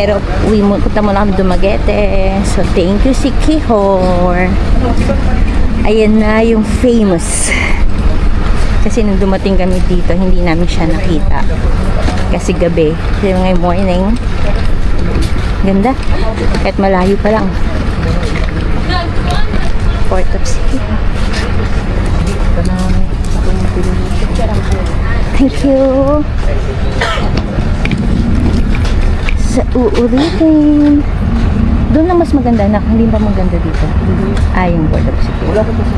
Pero punta muna kami Dumaguete. So, thank you si Kihor. Ayan na yung famous. Kasi nung dumating kami dito, hindi namin siya nakita. Kasi gabi. Kasi ngayong morning, ganda. Kahit malayo pa lang. Port of City. Thank you. Sa uulitin. Doon na mas maganda na. Hindi ba maganda dito? Yung Port of City. Wala pa po sa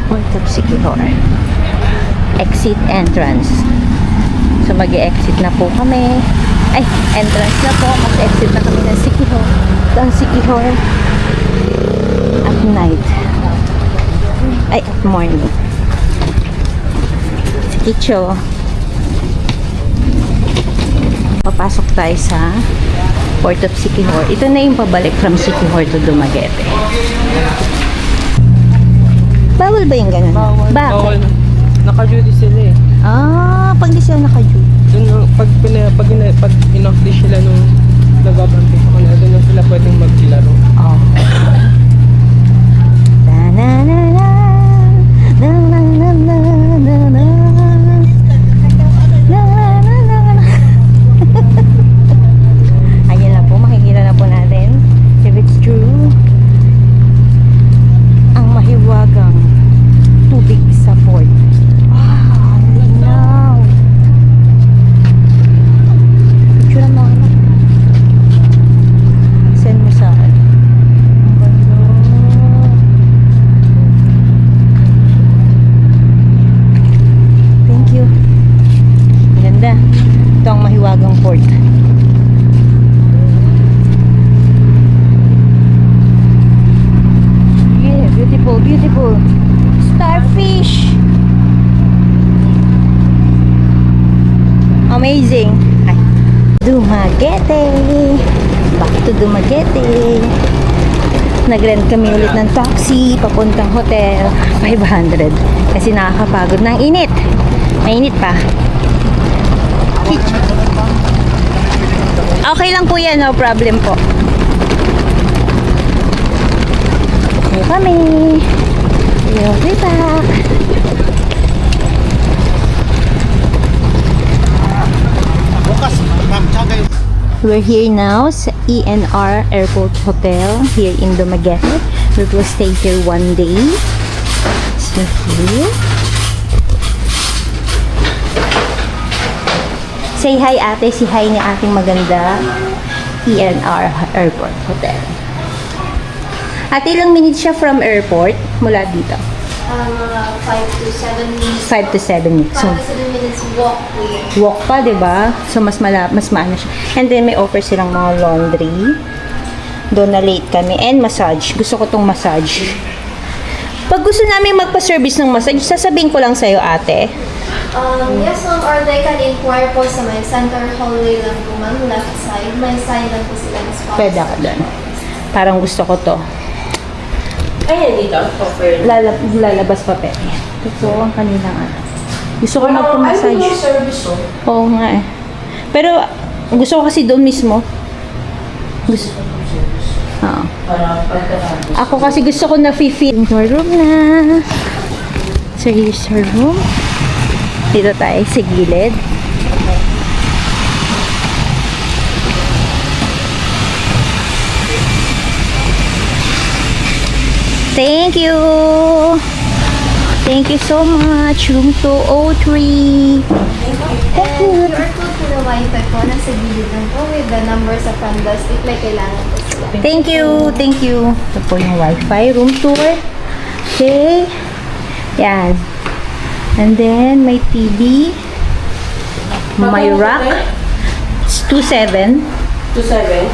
Port of Siquijor. Exit entrance. So mag-exit na po kami. Ay, entrance na po. Mag-exit na kami ng Siquijor. Ang Siquijor at night. Ay, at morning. Siquicho. Papasok tayo sa Port of Siquijor. Ito na yung pabalik from Siquijor to Dumaguete. Bawal ba yung ganun? Bawal. Bakit? Bawal. Naka-duty sila eh. Pag di sila naka-duty. Doon, pag in-office sila nung nagabantay ko na, doon sila pwedeng maglaro. Oh. Na-na-na-na. Na-na-na-na-na-na. Na-na-na-na-na. Ayan na po, makikita na po natin if it's true. Ang mahiwagang tubig sa port. Wow, linaw. Picture mo ano. Send mo sa akin. Ang ganda. Thank you. Ang ganda. Ito ang mahiwagang port. Yeah, beautiful, beautiful. Starfish. Amazing. Ay. Dumaguete. Back to Dumaguete. Nag-rent kami ulit ng taxi papuntang hotel. 500. Kasi nakakapagod ng init. Mainit pa. Okay lang po yan. No problem po. Okay kami. We'll be back. We're here now sa ENR Airport Hotel here in Dumaguete. We will stay here one day. So here. Say hi ate, si hi ni ating maganda ENR Airport Hotel. Ate, ilang minutes siya from airport mula dito? 5 to 7 minutes. 5 to 7 minutes. 5 So, to 7 minutes walk way. walk pa, di ba? So, mas maano siya. And then, may offer silang mga laundry. Doon na late kami. And massage. Gusto ko tong massage. Pag gusto namin magpa-service ng massage, sasabihin ko lang sa'yo, ate. Yes, ma'am. Or they can inquire po sa may center hallway lang po, ma'am. Left side. May sign lang po sila ng sponsor. Pwede ka doon. Parang gusto ko to. Ay, dito. Offer. Lalabas pa, Pepe. Ito ang kanilang ano. Gusto ko magpa-massage. Ay, service oh. Oo nga eh. Pero, gusto ko kasi doon mismo. Gusto. Oo. Ako kasi gusto ko na feel your room na. So, here's her room. Dito tayo sa gilid. Thank you! Thank you so much. Room 203. Thank you. QR code po na wifi po. Nasa gilid lang po with the number sa front desk if may kailangan po sila. Thank you. Thank you. Ito po yung wifi. Room tour. Okay. Yan. And then, may TV. May rack. It's 2.7. 2.7?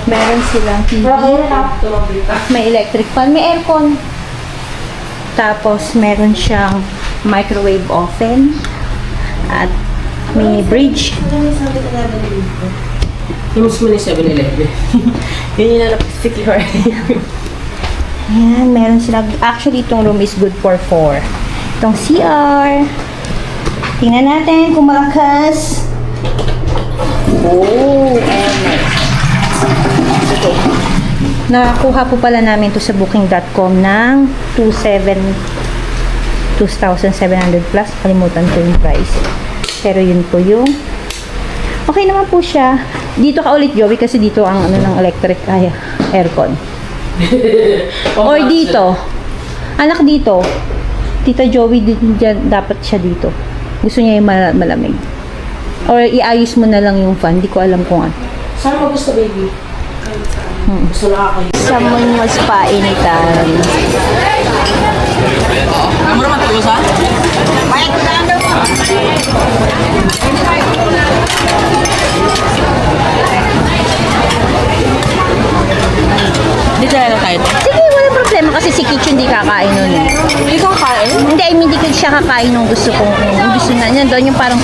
Meron silang TV. May electric fan. May aircon. Tapos, meron siyang microwave oven. At mini fridge. Namiss mo na yung 7-Eleven. Yun yung nalap sa Sticky Heart. Ayan, meron sila. Actually, itong room is good for 4. Itong CR. Tingnan natin kung malakas. Oh, and okay. Nakakuha po pala namin to sa booking.com ng 2,700 plus. Kalimutan ko yung price. Pero yun po yung okay naman po siya. Dito ka ulit, Joey, kasi dito ang ano ng electric aircon. Or dito. Anak dito. Tita Joey, dyan, dapat siya dito. Gusto niya yung malamig. Or iayos mo na lang yung fan. Di ko alam kung ano. Saan mo gusto, baby? Gusto na ako. Sa Muñoz Painitan. Ano naman ito, saan? Dito na tayo. Sige, wala problema kasi si Kitchen hindi kakain nun eh. Hindi ka kain? Hindi, I mean, hindi ko siya kakain nung gusto kong, yung gusto na niya. Doon yung parang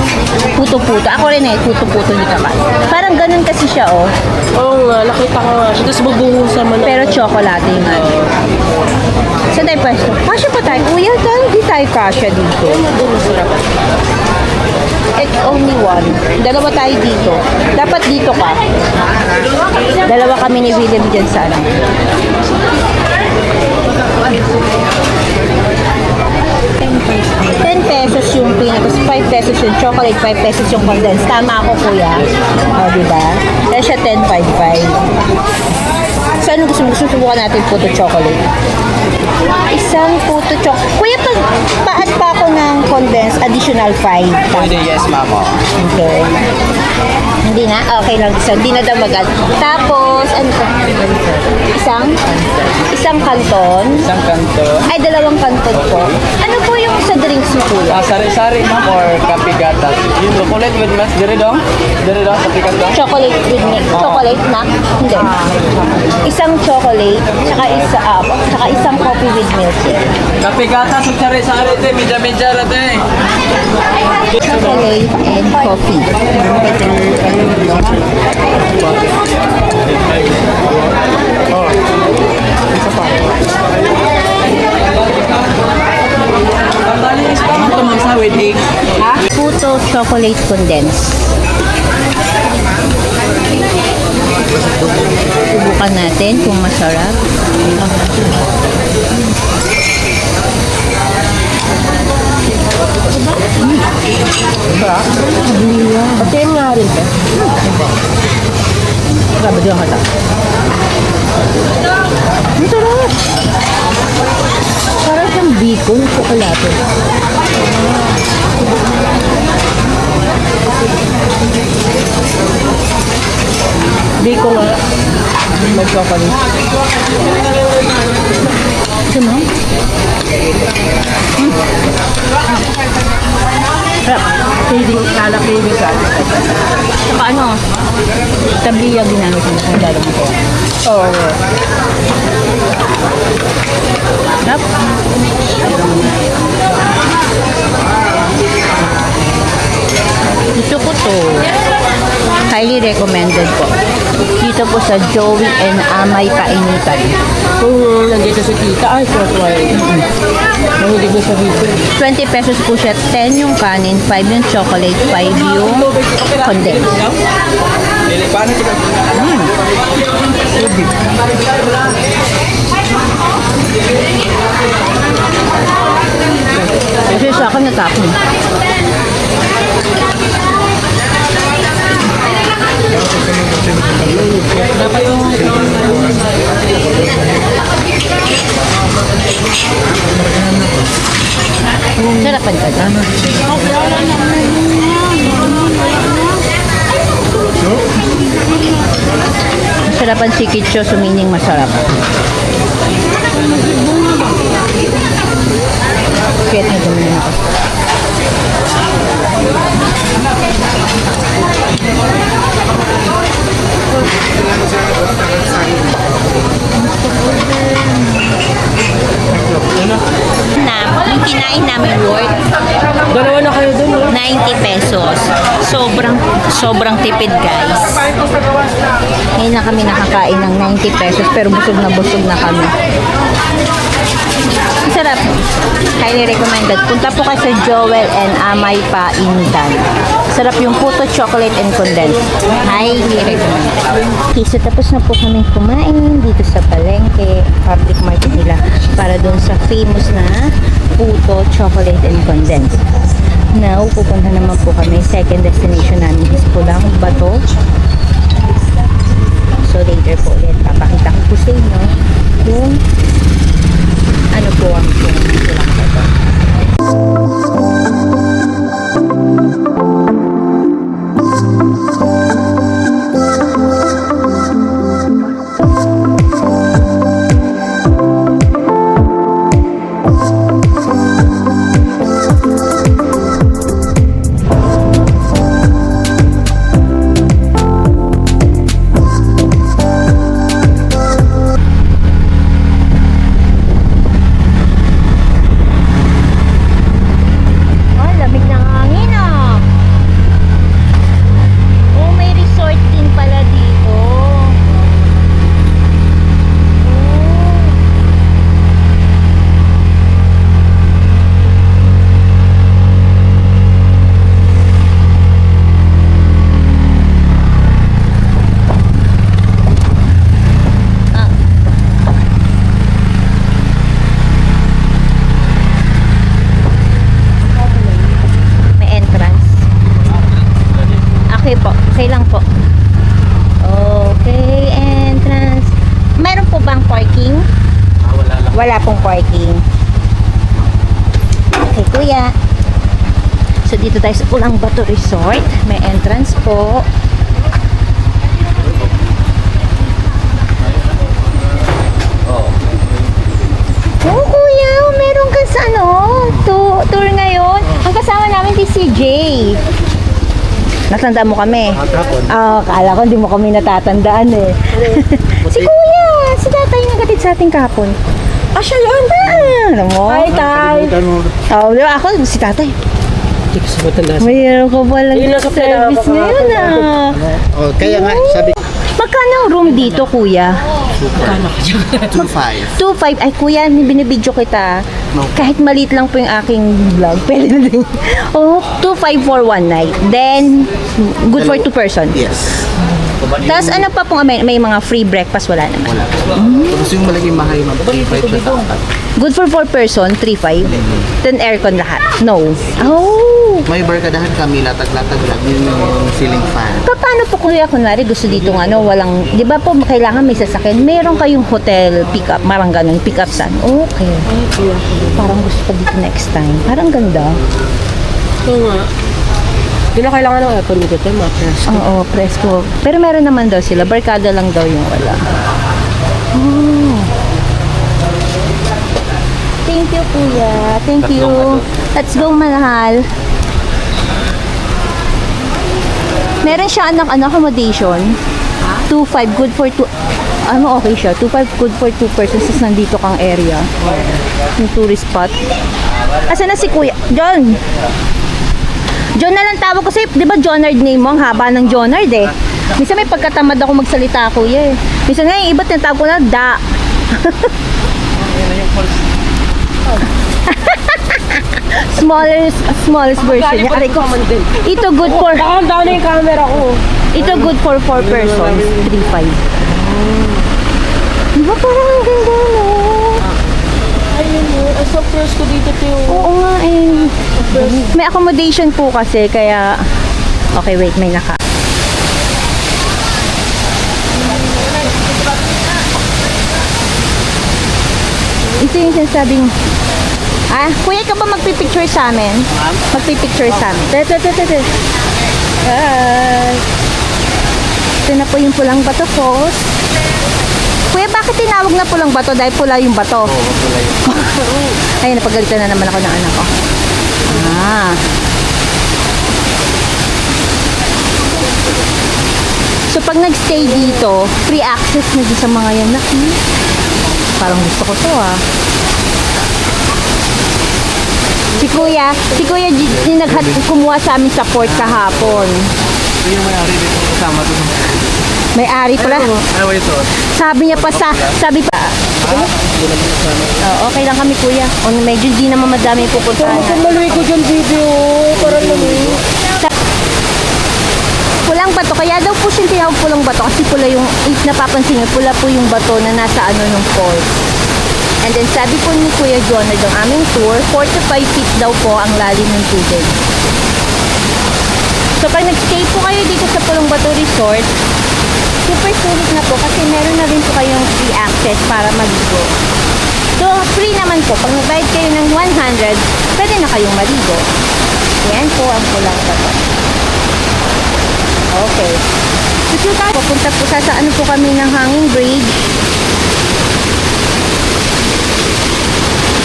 puto-puto. Ako rin eh, puto-puto hindi kakain. Parang ganun kasi siya oh. Oo nga, nakita ko nga siya. Tapos magbuhusan mo na. Pero chocolate yung ano. Saan tayo pwesto? Kasya pa tayo. Kuya, hindi tayo kasya dito. It's only one. Dalawa tayo dito. Dapat dito ka. Dalawa kami ni William dyan sa ano. 10 pesos yung peanut, tapos 5 pesos yung chocolate, 5 pesos yung condensed. Tama ako, kuya. O, diba? Kaya siya 10.55. So, ano gusto mo? Gusto subukan natin puto chocolate. Isang puto chocolate. Kuya, pa-add pa ako ng condensed, additional 5. Pwede, yes, mama. Okay. Hindi na? Okay lang. Hindi na damagan. Tapos, ano pa? Isang kanton. Isang kanto. Ay, dalawang kanton po. Ano po yung sa drinks mo, kuya? Sari-sari, ma'am, or kape gatas. Yung chocolate with milk, dire dong? Dire dong, kape gatas? Chocolate with milk. Chocolate na? Hindi. Isang chocolate, tsaka isang coffee with milk. Kape gatas, o sari-sari, te. Medya-medya lang, te. Chocolate and coffee. Tanggalin is pa man ito, ma'am, sa with egg. Ha? Puto chocolate condensed. Subukan natin kung masarap. Pati yung nga rin ka. Grabe din ang hata. Ang sarap! Parang siyang bacon, chocolate. Hindi ko nga. May chocolate. Ito mo? Sarap. Lalaki ka. Saka ano? Tabliya ginamit mo sa lalong ko. Oo. Sarap. Gusto ko to. Highly recommended po. Dito po sa Joey and Amay Painitan. Kung nandito si tita, ay, tuwa-tuwa yun. Mahilig na sa dito. 20 pesos po siya. 10 yung kanin, 5 yung chocolate, 5 yung condensed. Paano sila? Kasi sa akin natapon. Sarapan ka dyan. Sarapan si Kitcho, sumining masarap. Kaya na dumi ako. Yung kinain namin worth Dalawa na kayo dun, no? 90 pesos. Sobrang tipid, guys. Ngayon na kami nakakain ng 90 pesos pero busog na kami. Masarap. Highly recommended. Punta po kayo sa Joel and Amay Pa Indan. Sarap yung puto chocolate and condensed. Highly recommended. Okay, so tapos na po kami kumain dito sa palengke, public market nila, para dun sa famous na puto chocolate and condensed. Now, pupunta naman po kami. Second destination namin is Pulang Bato. So, later po ulit, papakita ko po sa inyo kung ano po ang Pulang Bato. Oh, lamig ng hangin ah. Oh, may resort din pala dito. Ah. May entrance. Okay po. Okay lang po. Okay, entrance. Meron po bang parking? Wala lang. Wala pong parking. Okay, kuya. So, dito tayo sa Pulang Bato Resort. May entrance po. Oo. Oh, kuya, meron ka sa ano? Tour ngayon. Ang kasama namin si CJ. Natanda mo kami. Hapon. Kala ko hindi mo kami natatandaan eh. Si kuya, si tatay nagatid sa ating kapon. Siya yun. Alam mo? Hi, tay. Di ba ako, si tatay. Hindi ko sa matanda. Mayroon ko palang Yun lang sa service pinaka- ngayon ah. Oh, kaya nga, sabi Magkano ang room dito, kuya? 2.5. 2.5. Ay, kuya, binibidyo kita. Kahit maliit lang po yung aking vlog. Pwede na din. Oh, 2.5 for one night. Then, good for 2 person. Yes. Tapos ano pa po, may mga free breakfast, wala naman. Wala. Tapos yung malaging bahay, ma'am, 3.5 na tapat. Good for 4 person, 3.5. Then aircon lahat. No. Oh. May barkadahan kami, latag-latag lang yung ceiling fan. Paano po kuya, kunwari gusto dito walang, di ba po kailangan may sasakyan, meron kayong hotel pick up, parang ganun, pick up saan? Okay. Parang gusto pa dito next time. Parang ganda. Oo nga. Hindi na kailangan ng aircon dito, tayo ma-press. Oo, presko. Pero meron naman daw sila, barkada lang daw yung wala. Oh. Thank you, kuya. Thank you. Let's go, mahal. Meron siya ng accommodation. 2.5 good for 2. Ano okay siya? 2.5 good for 2 persons. Tapos nandito kang area. Yung tourist spot. Asa na si kuya? John! John na lang tawag ko sa'yo. Di ba Johnard name mo? Ang haba ng Johnard eh. Minsan may pagkatamad ako magsalita, kuya eh. Minsan nga yung iba tinatawag ko na Da. smallest version. Aray ko. Ito good for Down na yung camera ko. ito good for 4 persons. 3.5. Di ba parang ang ganda no? Ayun mo. Sa first ko dito ito yung... Oo nga eh. May accommodation po kasi kaya okay wait may naka. Ito yung sinasabing kuya ka ba magpipicture sa amin? Magpipicture sa amin. Tete. Hi. Ito na po yung Pulang Bato Falls. Kuya, bakit tinawag na Pulang Bato? Dahil pula yung bato. Oo, wala yun. Ayun, napagalitan na naman ako ng anak ko. So, pag nagstay dito, free access na dito sa mga yan. Parang gusto ko to Si Kuya kumuha sa amin sa port kahapon. Ito yung may-ari dito kasama doon. May-ari pala. Ano ito? Sabi niya pa sabi pa. Okay lang kami kuya. O medyo di naman madami pupuntahan. Maluwi ko dyan video. Parang maluwi. Pulang bato. Kaya daw po siya tinawag pulang bato kasi pula yung, if napapansin niyo, pula po yung bato na nasa ng falls. And then sabi po ni Kuya John na ang aming tour, 4 to 5 feet daw po ang lalim ng tubig. So pag nag-stay po kayo dito sa Pulong Bato Resort, super sulit na po kasi meron na rin po kayong free access para maligo. So free naman po. Pag nag-bayad kayo ng 100, pwede na kayong maligo. Yan po ang Pulang Bato. Okay. So pupunta po sa ano po kami ng hanging bridge.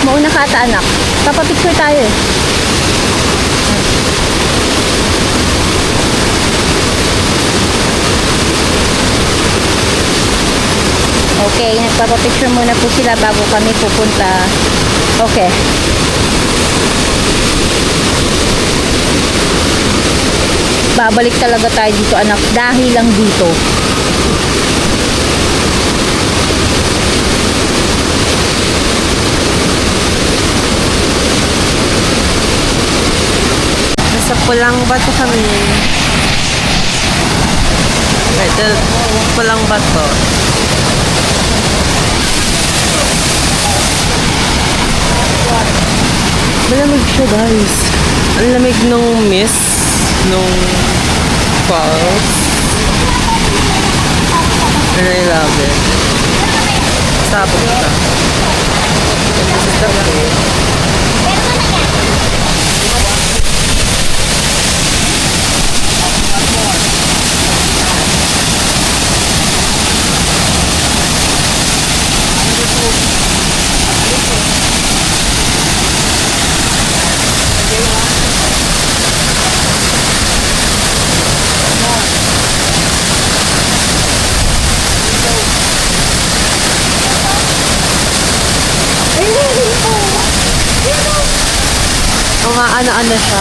Mauna ka ata anak. Papapicture tayo eh. Okay, nagpapapicture muna po sila bago kami pupunta. Okay. Babalik talaga tayo dito anak dahil lang dito. Nasa Pulang Bato kami. Ito, Pulang Bato. Malamig siya guys. Ang lamig nung mist, nung falls. And I love it. Sabog ka. This is the place. Umaano-ano siya.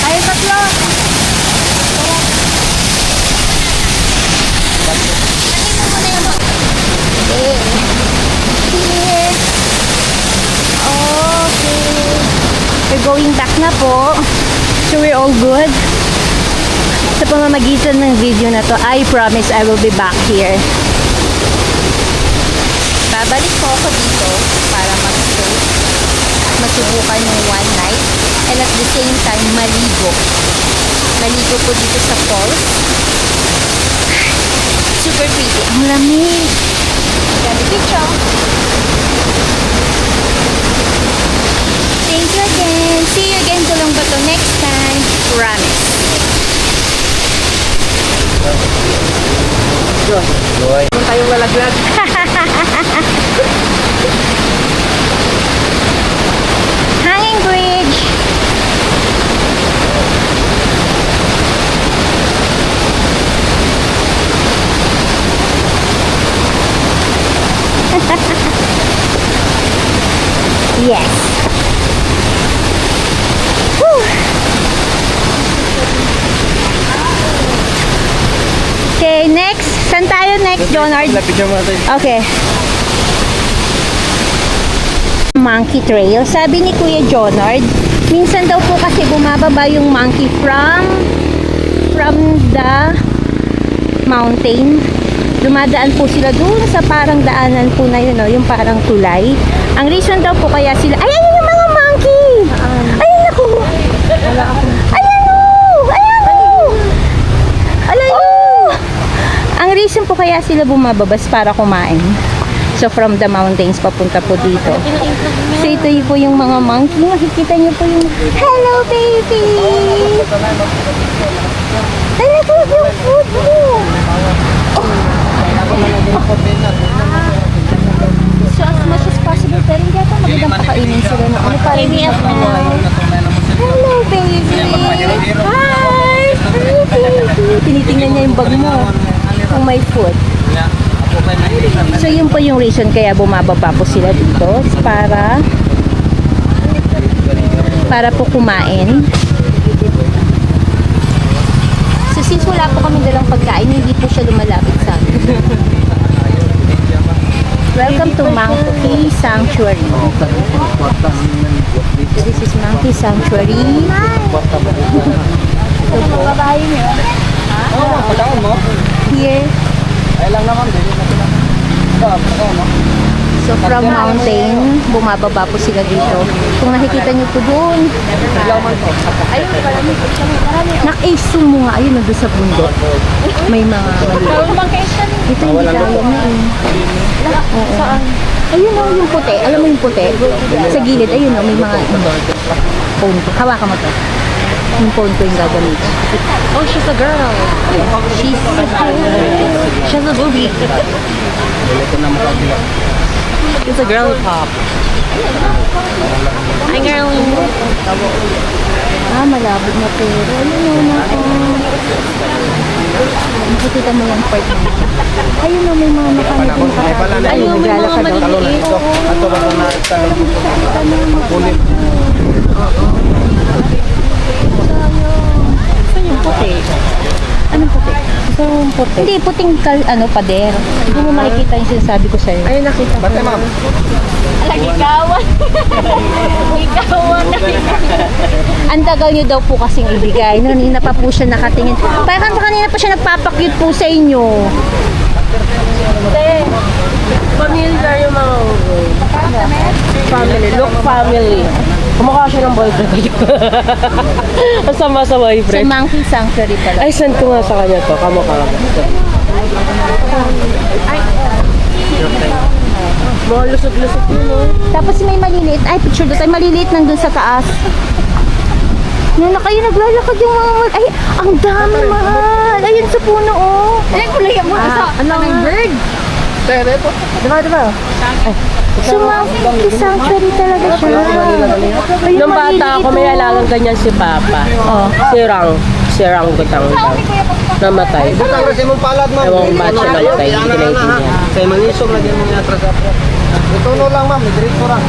Tayo tatlo. Okay. We're going back na po. So we're all good. Sa pamamagitan ng video na to, I promise I will be back here. Babalik po ako dito para mag-stay at masubukan ng one night and at the same time maligo. Maligo po dito sa falls. Super pretty. Ang lamig. Ganda picture. Thank you again. See you again Pulong Bato next time. Promise. Joy. Kung tayong lalaglag. Hanging bridge. Yes. Whew. Okay, next. Saan tayo next, Jonard? Picture mo natin. Okay. Monkey Trail. Sabi ni Kuya Jonard, minsan daw po kasi bumababa yung monkey from the mountain. Dumadaan po sila dun sa parang daanan po na yun, no? Yung parang tulay. Ang reason daw po kaya sila, ay, ayan yung mga monkey! Ayan ako! Ayan o! Ayan o! Ayan o! Ang reason po kaya sila bumababas para kumain. So So from the mountains papunta po dito. So ito yung po yung mga monkey. Makikita niyo po yung hello baby! Hello po yung food mo! So as much as possible, pero hindi ata magandang pakainin sila na ano para hindi ako. Hello baby! Hi! Baby! Tinitingnan niya yung bag mo kung may food. So yun po yung reason kaya bumababa po sila dito para po kumain. So since wala po kami dalang pagkain, hindi po siya lumalapit sa amin. Welcome to Monkey Sanctuary. This is Monkey Sanctuary. Here. So from mountain, bumababa po sila dito. Kung nakikita niyo po doon. Nak-zoom mo nga, ayun nandun sa bundok. May mga maliit. Ito hindi kaya na eh. Saan? Ayun o, yung puti. Alam mo yung puti? Sa gilid, ayun o, may mga phone ko. Hawakan mo to. Yung phone ko yung gagamitin. Oh, she's a girl. She's a booby. It's a girl pop. Hi, girl. Malabog na pero. Ayun o, nakikita mo yung part mo. Ayun o, may mga makanik yung kakakita. Ayun, naglalakad o. Ato ba na kulit? Saan yung puti? Anong puti? Saan yung puti? Hindi, puting pader. Hindi mo makikita yung sinasabi ko sa'yo. Ay, nakita ko. Bate ma'am. Ikawan. Ikawan. Ang tagal niyo daw po kasing ibigay. Kanina pa po siya nakatingin. Parang kanina pa siya nagpapakyut po sa inyo. Familiar yung mga family. Look family. Kumukha siya ng boyfriend ko. Ang sama sa Sa boyfriend. Monkey Sanctuary pala. Ay, send ko nga sa kanya to. Kamukha ka. Mga lusog-lusog yun, no? Tapos may maliliit. Ay, picture doon. Ay, maliliit nandun sa taas. Yan na kayo naglalakad yung mga ay, ang dami mahal. Ayun sa puno, oh. Ay, kulay mo sa bird. Diba? So, Monkey Sanctuary talaga siya. Ayun, Nung bata maliliit, ako, may oh. alagang ganyan si Papa. Oh. Si Rang Gutang daw. Namatay. Butang kasi mong palad ma'am. Ewan kung ba't siya namatay, hindi ko naiintindihan. Kaya mangisog lagyan mo niya atras ako. Ito no lang ma'am, diretso lang.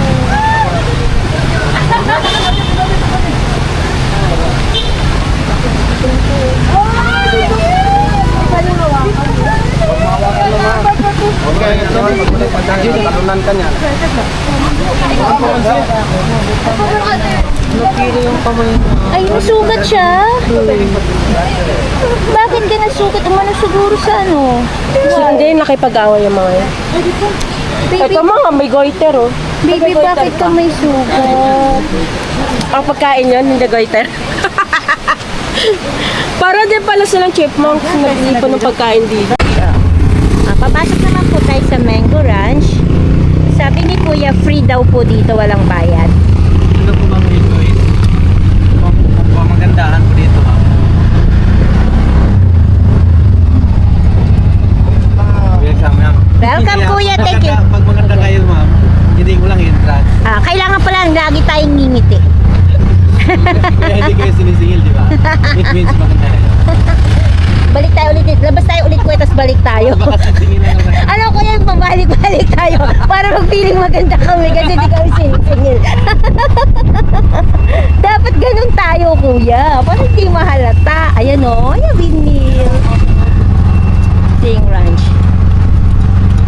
Okay, talunan ka niya. Napili yung kamay mo. Ay, nasugat siya. Bakit ka nasugat? Umano siguro sa ano? Hindi, nakipag-away yung mga yan. Baby, Ito mga may goiter, oh. baby, bakit ka may sugat? Ang pagkain yun, hindi goiter. Para din pala silang chipmunks na nag-iipon ng pagkain dito. Papasok naman po tayo sa Mango Ranch. Sabi ni Kuya, free daw po dito, walang bayad. Ano po bang dito is? Magandahan po dito ma'am. Welcome ma'am. Welcome, Kuya, thank you. Pag maganda kayo ma'am, hindi ko lang entrance. Kailangan pala lagi tayong ngingiti. Kaya hindi kayo sinisingil, di ba? It means maganda kayo. Balik tayo ulit. Labas tayo ulit, Kuya, tapos balik tayo. Baka sisingil na naman. Ano ko yan, pabalik-balik tayo para mag-feeling maganda kami kasi di kami sinisingil. Dapat ganun tayo, Kuya. Para hindi mahalata. Ayan o, yung windmill. Sing Ranch.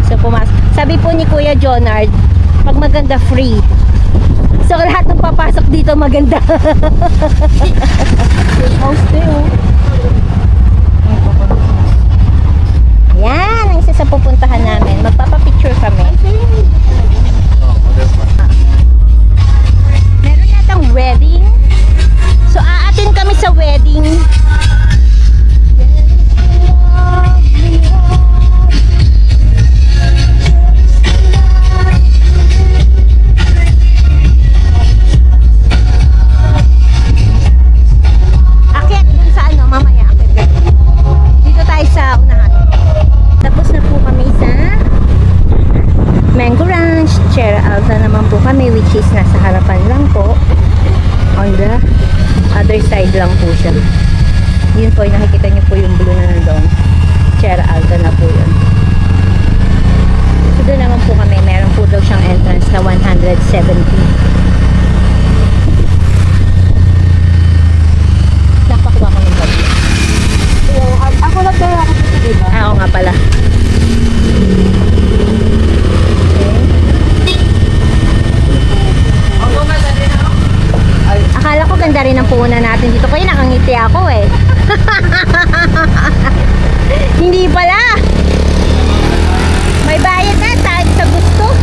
So, sabi po ni Kuya Jonard, pag maganda, free. So, lahat ng papasok dito maganda. House tayo. Yan, ang isa sa pupuntahan namin. Magpapapicture kami. Meron yatang wedding. So, aatin kami sa wedding. Yun po, yung nakikita niyo po yung blue na doon. Terra Alta na po yun. So doon naman po kami, meron po daw siyang entrance na 170. Napakuha ko ng bagyo. Ako lang pero ako dito, diba? Oo nga pala. Akala ko ganda rin ang puhunan natin dito. Kaya nakangiti ako eh. Hindi pala. May bayad na kahit sa gusto.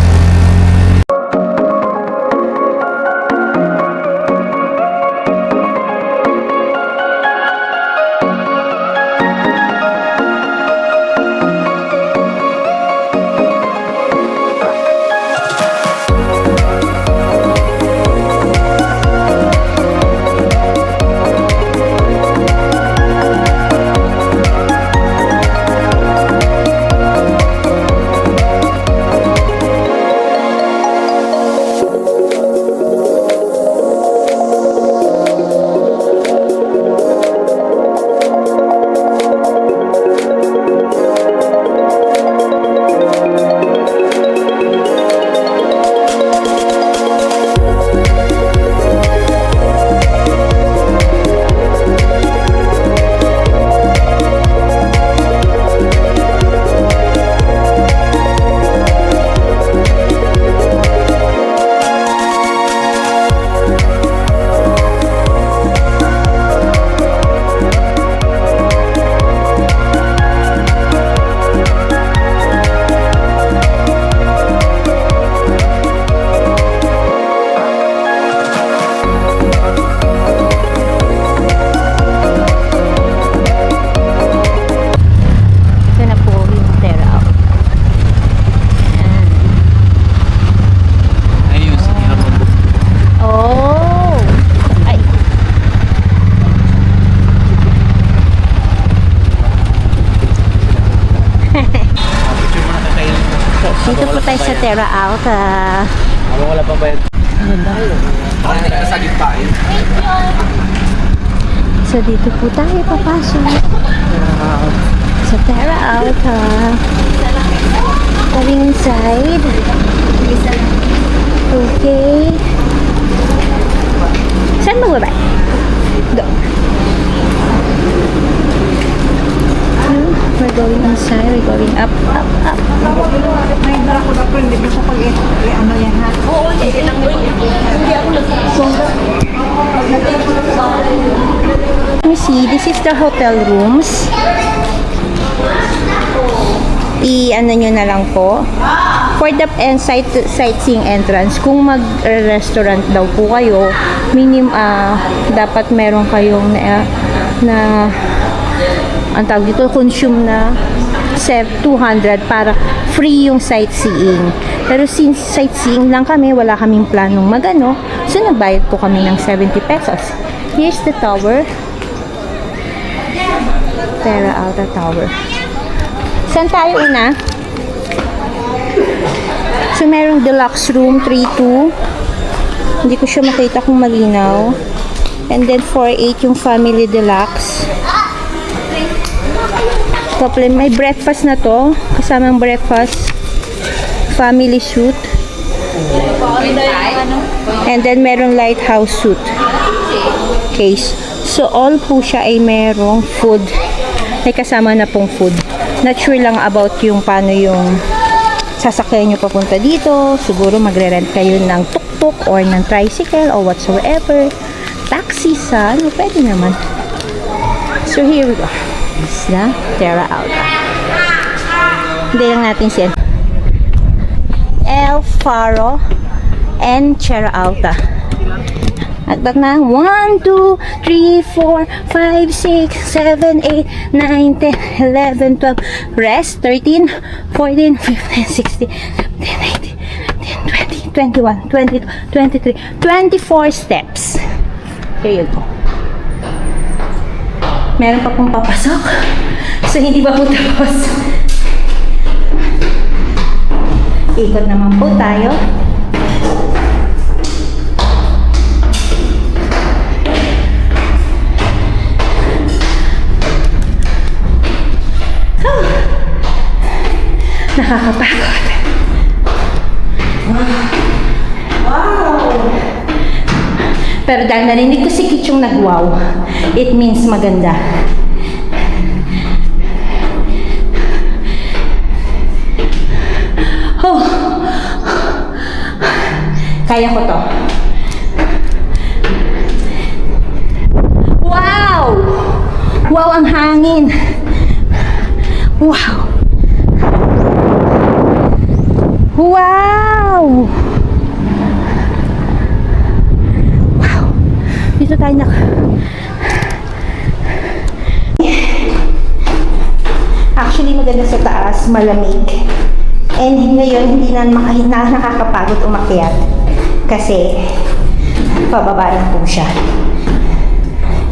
Dito po tayo sa Terra Alta. Wala pang bayad. Sa gitna eh. So dito po tayo papasok sa Terra Alta. Going inside. Okay. Saan mo ba? Go. We're going inside. We're going up, up, up. Let me see. This is the hotel rooms. I-ano nyo na lang po. For the sightseeing entrance, kung mag-restaurant daw po kayo, dapat meron kayong na ang tawag dito, consume na 200 para free yung sightseeing. Pero since sightseeing lang kami, wala kaming planong magano, so nagbayad po kami ng 70 pesos. Here's the tower. Terra Alta Tower. Saan tayo una? So merong deluxe room 3-2. Hindi ko siya makita kung malinaw. And then 4-8 yung family deluxe. May breakfast na to. Kasamang breakfast. Family suite. And then merong lighthouse suite. Case. So all po siya ay merong food. May kasama na pong food. Not sure lang about yung paano yung sasakyan nyo papunta dito. Siguro magre-rent kayo ng tuk-tuk or ng tricycle or whatsoever. Taxi sa ano, pwede naman. So here we go. This is the Terra Alta. Hindi lang natin siya. El Faro and Terra Alta. At ba't na? 1, 2, 3, 4, 5, 6, 7, 8, 9, 10, 11, 12, rest, 13, 14, 15, 16, 17, 18, 19, 20, 21, 22, 23, 24 steps. Here you go. Meron pa pong papasok. So, hindi pa po tapos. Ikot naman po tayo. Nakakapagod. Pero dahil narinig ko si Kitchong nag-wow, it means maganda. Oh. Kaya ko to. Wow! Wow ang hangin. Wow! Wow! Wow! Dito tayo Actually, maganda sa taas, malamig. And ngayon, hindi na nakakapagod umakyat. Kasi, pababa na po siya.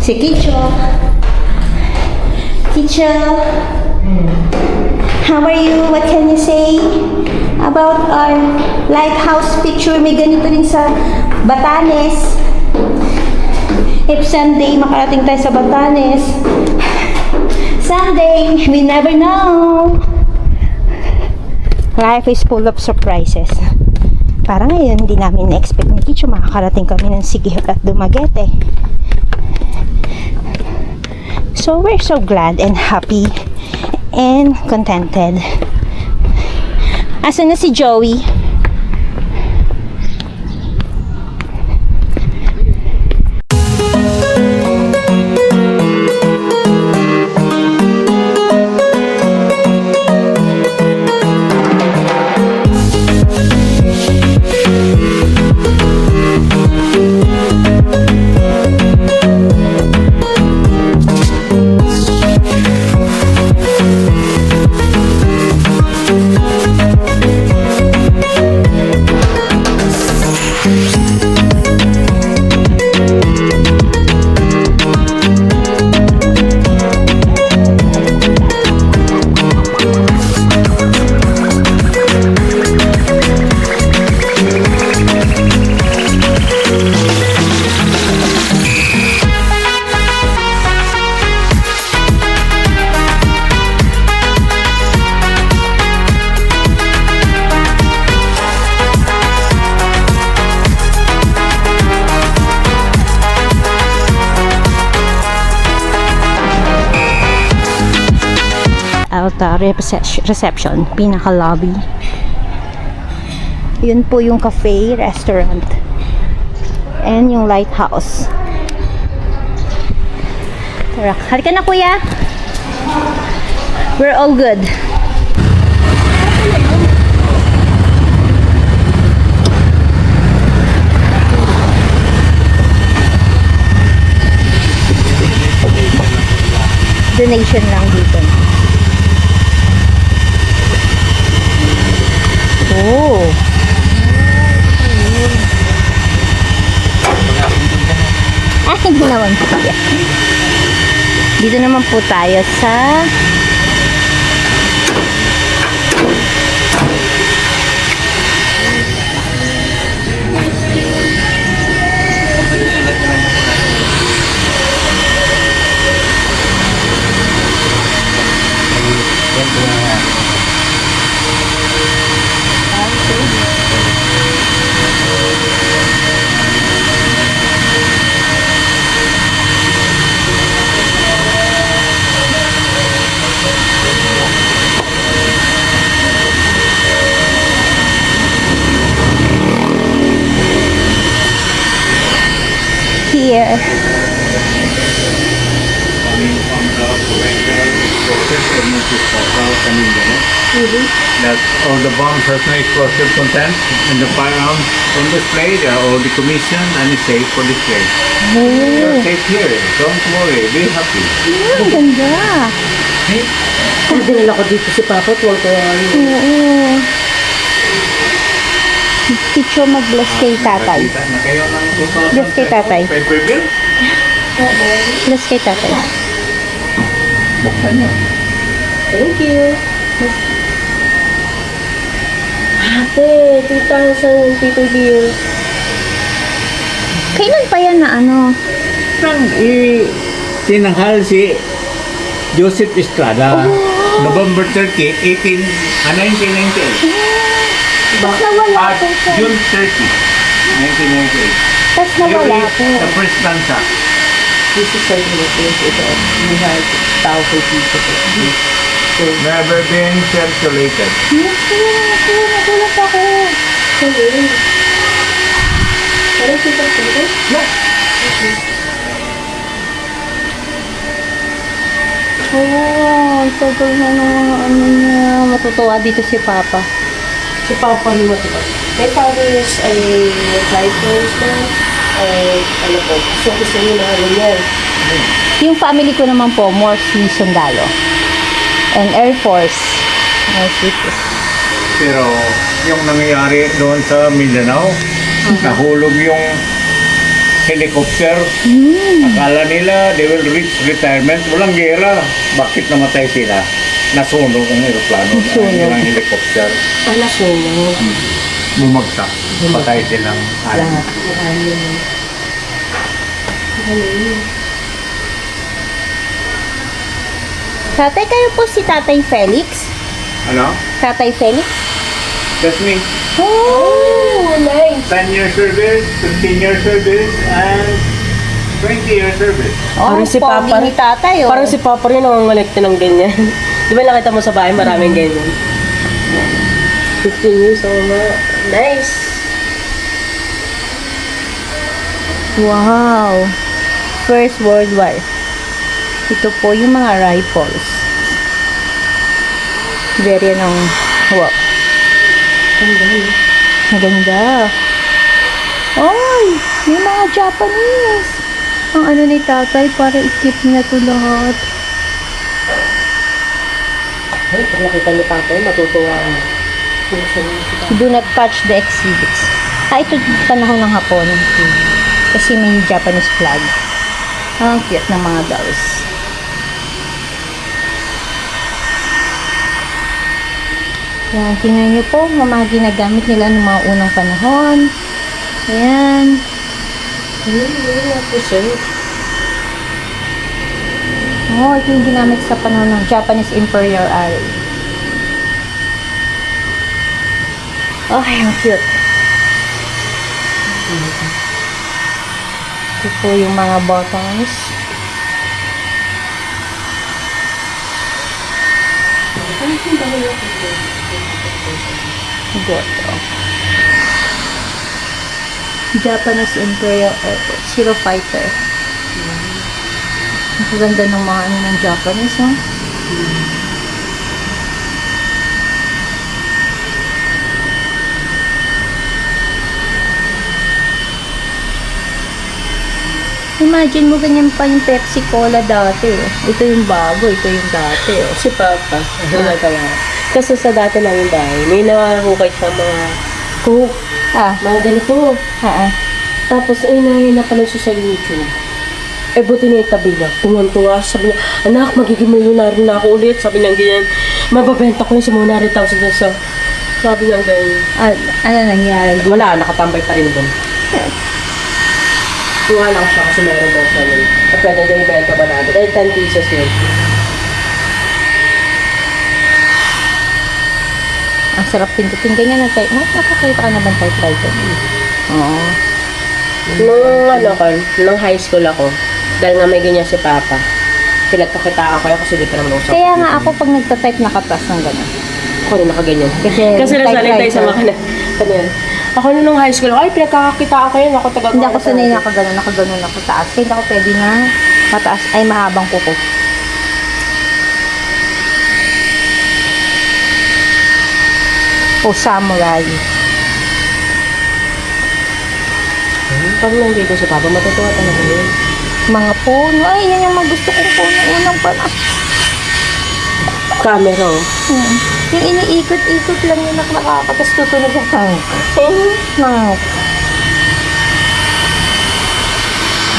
Si Kicho. Kicho. How are you? What can you say about our lighthouse picture? May ganito rin sa Batanes. If someday makarating tayo sa Batanes, someday, we never know. Life is full of surprises. Parang ngayon, hindi namin na-expect ni Kicho makakarating kami ng Siquijor at Dumaguete. So, we're so glad and happy and contented. Asan na si Joey? Alta reception, pinaka lobby. Yun po yung cafe, restaurant, and yung lighthouse. Tara, halika na kuya. We're all good. Donation lang dito. Oh. Hindi naman po tayo. Dito naman po tayo sa here. That all the bombs has no explosive content and the firearms on display, they are all decommissioned and is safe for display. You are safe here, don't worry, be happy. Ang ganda. Dinala ko dito si Papa, tuwal ko Oo. Kicho mag-bless kay tatay. Nakita na kayo ng Bless kay tatay. paper bill? Bless kay tatay. Buksan niyo. Thank you. Ate, 2,000 paper bill. Kailan pa yan na ano? Tinanghal si Joseph Estrada. November 30, 1998. Tapos nawala po siya. June 30, 1998. Tapos Here nawala is po. the first stanza. This is circulating. Ito, we have 1,000 people. So, Never been circulated. Nagulat ako. Parang kita po. Oh, ang tagal na ng mga ano niya. Matutuwa dito si Papa. si Papa rin ito. My father is a flight minister. Ano po, gusto niyo na ano yan. Yung family ko naman po, more si Sundalo. And Air Force. Pero yung nangyayari doon sa Mindanao, nahulog yung helicopter. Akala nila they will reach retirement. Walang gera. Bakit namatay sila? Nasunog ang aeroplano. Ang helicopter. Nasunog. Bumagsak. Patay silang Lahat. Tatay, kayo po si Tatay Felix? Ano? Tatay Felix? That's me. Oh, nice. 10-year service, 15-year service, and 20-year service. Oh, Parang si pogi Papa ni Tatay, oh. Parang si Papa rin ang ngalekte ng ganyan. Di ba nakita mo sa bahay maraming ganyan? 15 years old na. Nice! Wow. First World War. Ito po yung mga rifles. Very wow. Maganda. Ay, may mga Japanese. Ang ano ni Tatay, para i-keep niya to lahat. Ay, pag nakita ni Papa yun, matutuwa niya. Do not touch the exhibits. Ito panahon ng Hapon. Kasi may Japanese flag. Ang cute ng mga dolls. Yan, tingnan nyo po, ang mga ginagamit nila ng mga unang panahon. Ayan. Oh, ito yung ginamit sa panahon ng Japanese Imperial Army. Oh, ang cute. Ito po yung mga buttons. Goto. Japanese Imperial Airport. Zero Fighter. Ang ganda ng mga ano ng Japanese, no? Imagine mo ganyan pa yung Pepsi Cola dati, oh. Ito yung bago, ito yung dati, oh. Si Papa, nagawa. Kasi sa dati namin bahay, may nakakukay sa mga cook, mga ganito. Tapos, napanood siya sa YouTube. Buti na yung tabi niya. Tuwan-tuwa. Sabi niya, anak, magiging milyonaryo na ako ulit. Sabi niya, ganyan, mababenta ko yung si Mona 100,000 sa. Sabi niya, ganyan. Ano nangyari? Wala, nakatambay pa rin doon. Tuwa lang siya kasi meron daw siya nun. At pwede daw ibenta ba natin? Ay, 10 pesos yun. Ang sarap pindutin. Ganyan ang type. Nakakita ka na ba ng typewriter? Oo. Nung high school ako, dahil nga may ganyan si Papa, pinagkakitaan ko yun kasi di pa naman usap. Kaya nga ako pag nagtatype nakatas ng gano'n. Ako rin nakaganyan. Kasi nasanay tayo sa typewriter. kanyan. Ako nung high school, ay pinagkakakitaan ko yun. Ako taga Hindi ako sanay nakaganon ako taas. Kaya hindi ako pwede na mataas ay mahabang kuko. O samurai. Pag nandito si Papa, matutuwa talaga yun. Mga puno. Ay, yan yung mga gusto kong puno. Unang panahon. Camera, oh. Yung iniikot-ikot lang yun nakakatas tutunog ang tank.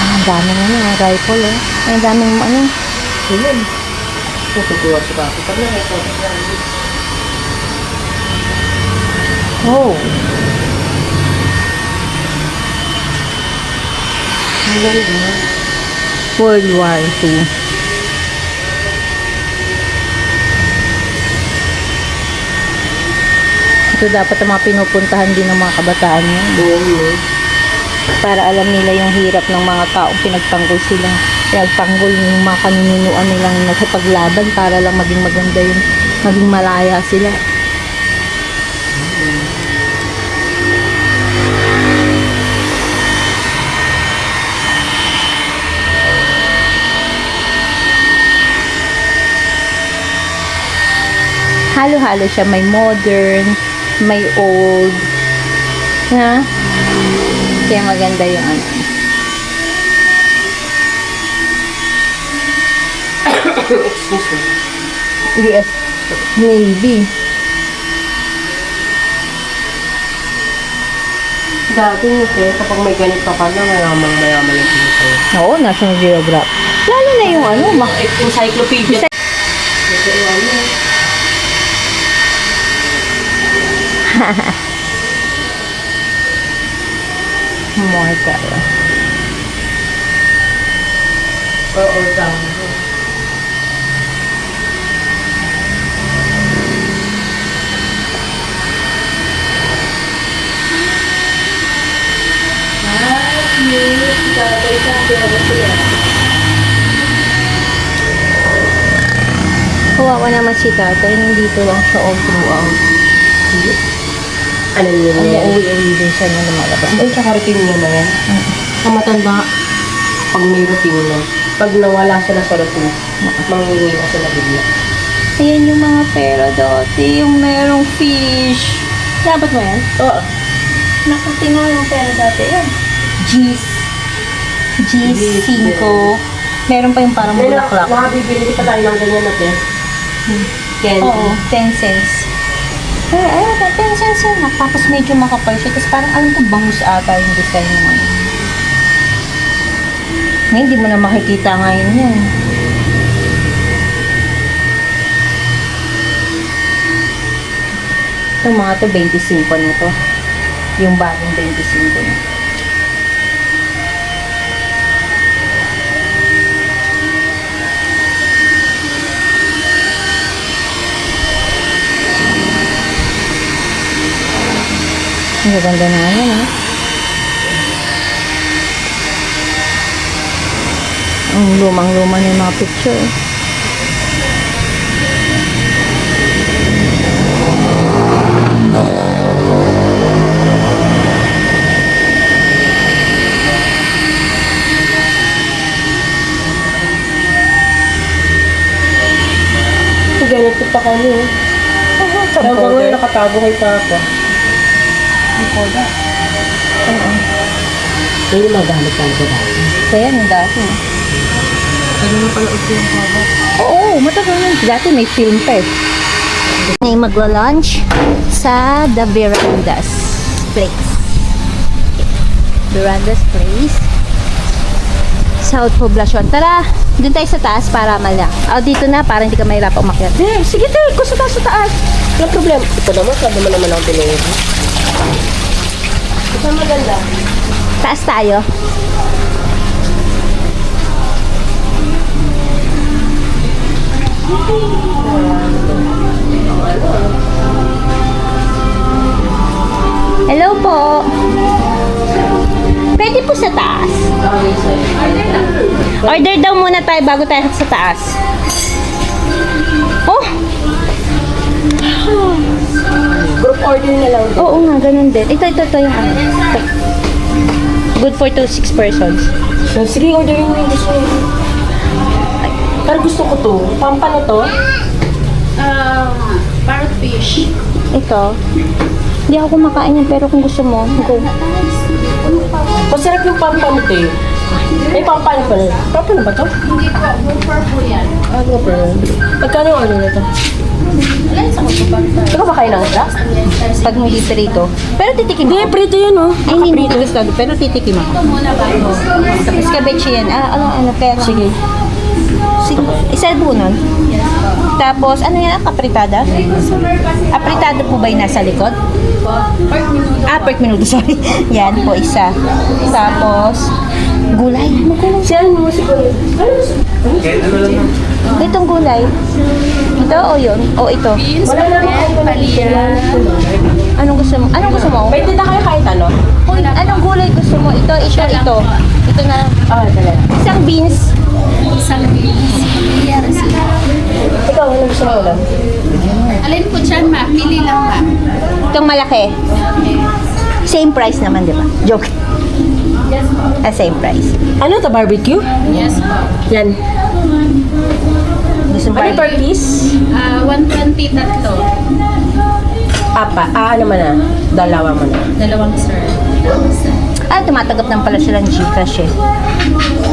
Ang dami na yun, ang rifle eh. Ang daming ano. Yun. Matutuwa si Papa. Pag nakita ko siya. Oh. World War II. Ito dapat ang mga pinupuntahan din ng mga kabataan yun. Doon. Para alam nila yung hirap ng mga taong pinagtanggol sila. Pinagtanggol yung mga kaninunuan nilang nagsipaglaban para lang maging maganda yun. Maging malaya sila. Halo-halo siya. May modern, may old. Ha? Kaya maganda yung ano. Excuse me. US Navy. Dati kapag may ganito ka na, mayaman yung pinito. Oo, National Geographic. Lalo na yung ano, Encyclopedia. more kaya. Oo, tama. Kawawa naman si tatay, nandito lang siya all throughout. Ano yun Ang yan? uuwi-uwi din siya na lumalabas. Hindi, tsaka routine niya na yan. Ang matanda, pag may routine na, pag nawala sila sa routine, mangingi na sila bigla. Ayan yung mga pera dati, yung merong fish. Dapat mo yan? Oo. Nakatingin yung pera dati yan. G5. Meron pa yung parang bulaklak. Nakabibili pa tayo ng ganyan natin. Candy. Oo, 10 cents. Pero ayun, 10 cents yun. Tapos medyo makapal siya. Tapos parang alam ko bangus ata yung design mo. Ngayon, hindi mo na makikita ngayon yan. Itong mga to, 25 na to. Yung bagong 25 na. Ang ganda na yan, ha? Ang lumang-luma na yung mga picture. Ganito pa kami. Hanggang ngayon nakatago kay Papa. Hindi magamit lang ko dati. Kaya yung dati. Ano na pala ulit yung Papa? Oo, matagal na. Dati may film pa eh. Ngayon magla-lunch sa The Verandas Place. Verandas Place. South Poblacion. Tara, dun tayo sa taas para mala. Dito na, para hindi ka mahirap umakyat. Sige tayo, gusto tayo sa taas. Walang problema. Ito naman, sabi mo naman ang pinili. Ito maganda. Taas tayo. Hello po. Pwede po sa taas. Order daw muna tayo bago tayo sa taas. Oh! Group order na lang. Oo nga, ganun din. Ito yung ano. Ito. Good for 6 persons. Sige, orderin mo yung gusto mo. Pero gusto ko to. Pampano to? Parrotfish. Ito. Hindi ako kumakain yan, pero kung gusto mo, go. Masarap yung pampano to eh. May pampano pa na. Pampano ba to? Hindi po, gopher po yan. Gopher. Magkano yung order na to? Ilan sa magpapagta? Ikaw ba kayo ng isda? Pag hindi prito. Pero titikim Hindi, ako. prito yun oh. Ay, hindi gusto. Pero titikim ako. Ito muna ba? Tapos cabbage yan. Ano, pero. Sige. Sige. Isa po nun. Tapos, ano yan? Apritada? Apritada po ba yung nasa likod? Pork minuto, sorry. Yan po, isa. Tapos, gulay. Ano gulay? Siya mo siguro. Itong gulay. Ito o yun? O ito? Beans, palya, Anong gusto mo? Anong gusto mo? May tinda kayo kahit ano? Uy, anong gulay gusto mo? Ito. Ito na. Ah, talaga. Isang beans. Ikaw, ano gusto mo ulam? Alin po dyan, ma? Pili lang, ma. Itong malaki. Same price naman, di ba? Joke. Yes po. Same price. Ano to, barbecue? Yes po. Yan. Gusto mo Ano per piece? 120 tatlo. Ano man na? Dalawa mo na. Dalawang sir. tumatanggap ng pala sila ng Gcash eh.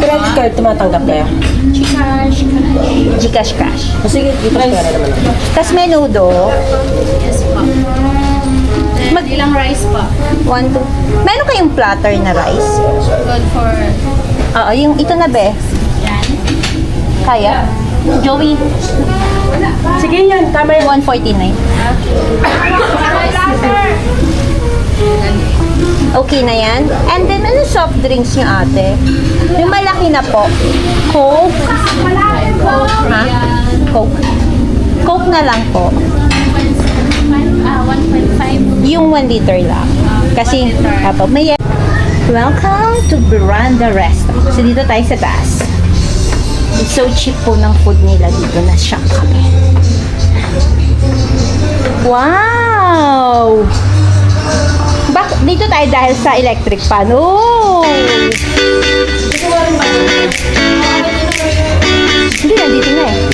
Credit card, tumatanggap kayo? Gcash, cash. Gcash cash. O sige, i-try ka na naman. Tapos menudo, Yes po. Ilang rice po? 1, 2. Meron kayong platter na rice? Good for... Oo, yung ito na be. Yan. Kaya? Joey, Sige yan, tama yan. 149. Okay na yan? And then, ano soft drinks nyo ate? Yung malaki na po. Coke? Ha? Coke. Coke na lang po. 1.5. Yung 1 liter lang. Kasi, may... Welcome to Veranda Restaurant. So, dito tayo sa taas. It's so cheap po ng food nila dito. Na-shock kami. Wow! Dito tayo dahil sa electric fan. Oh! Hindi na, dito na eh.